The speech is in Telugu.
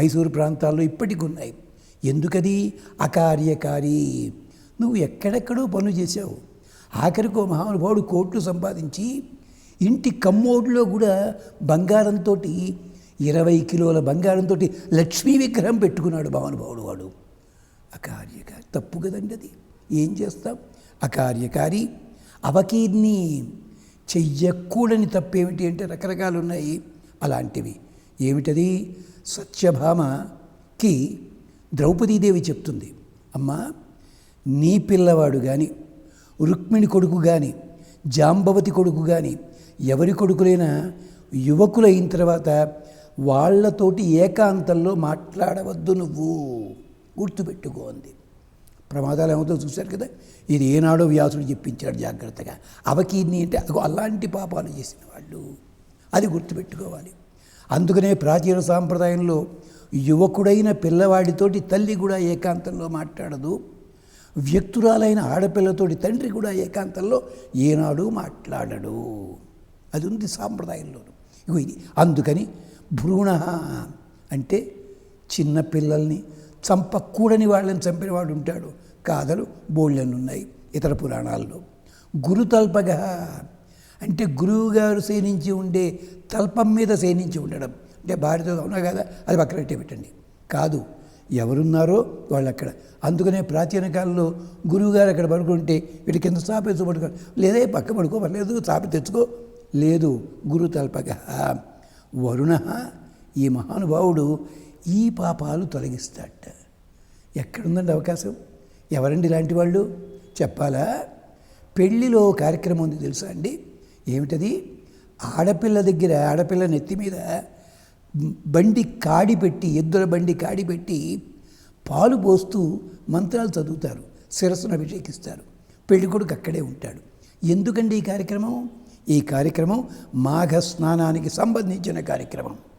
మైసూరు ప్రాంతాల్లో ఇప్పటికి ఉన్నాయి. ఎందుకది? అకార్యకారి. నువ్వు ఎక్కడెక్కడో పనులు చేశావు, ఆఖరికో మహానుభావుడు కోట్లు సంపాదించి ఇంటి కమ్మోడులో కూడా బంగారంతో 20 కిలోల బంగారంతో లక్ష్మీ విగ్రహం పెట్టుకున్నాడు మహానుభావుడు. వాడు అకార్యకారి. తప్పు కదండి అది. ఏం చేస్తాం? అకార్యకారి. అవకీర్ణి. చెయ్యకూడని తప్పేమిటి అంటే రకరకాలు ఉన్నాయి. అలాంటివి ఏమిటది? సత్యభామకి ద్రౌపదీదేవి చెప్తుంది, అమ్మా, నీ పిల్లవాడు కానీ, రుక్మిణి కొడుకు కానీ, జాంబవతి కొడుకు కానీ, ఎవరి కొడుకులైనా యువకులైన తర్వాత వాళ్లతోటి ఏకాంతంలో మాట్లాడవద్దు, నువ్వు గుర్తుపెట్టుకో అంది. ప్రమాదాలు ఏమవుతో చూశారు కదా. ఇది ఏనాడో వ్యాసుడు చెప్పించాడు జాగ్రత్తగా. అవకీర్ణి అంటే అలాంటి పాపాలు చేసిన వాళ్ళు, అది గుర్తుపెట్టుకోవాలి. అందుకనే ప్రాచీన సాంప్రదాయంలో యువకుడైన పిల్లవాడితోటి తల్లి కూడా ఏకాంతంలో మాట్లాడదు, వ్యక్తురాలైన ఆడపిల్లతోటి తండ్రి కూడా ఏకాంతంలో ఏనాడు మాట్లాడడు. అది ఉంది సాంప్రదాయంలోను. ఇగో ఇది. అందుకని భ్రూణ అంటే చిన్నపిల్లల్ని చంపకూడని వాళ్ళని చంపినవాడు ఉంటాడు. కాదలు బోళ్ళని ఉన్నాయి ఇతర పురాణాల్లో. గురుతల్పగ అంటే గురువుగారు సేనించి ఉండే తల్పం మీద సేనించి ఉండడం. అంటే భార్యతో ఉన్నా కదా, అది పక్కన పెట్టండి. కాదు, ఎవరున్నారో వాళ్ళు అక్కడ. అందుకనే ప్రాచీన కాలంలో గురువుగారు అక్కడ పడుకుంటే వీటి కింద చాపేసి పడుకో, లేదా పక్క పడుకో, పర్లేదు చాపి తెచ్చుకో, లేదు. గురుతల్పగ. వరుణ, ఈ మహానుభావుడు ఈ పాపాలు తొలగిస్తాడట. ఎక్కడుందండి అవకాశం? ఎవరండి ఇలాంటి వాళ్ళు? చెప్పాలా? పెళ్ళిలో కార్యక్రమం ఉంది తెలుసా అండి? ఏమిటది? ఆడపిల్ల దగ్గర, ఆడపిల్ల నెత్తి మీద బండి కాడి పెట్టి, ఎద్దుల బండి కాడి పెట్టి పాలు పోస్తూ మంత్రాలు చదువుతారు, శిరస్సును అభిషేకిస్తారు. పెళ్ళికొడుకు అక్కడే ఉంటాడు. ఎందుకండి ఈ కార్యక్రమం? ఈ కార్యక్రమం మాఘ స్నానానికి సంబంధించిన కార్యక్రమం.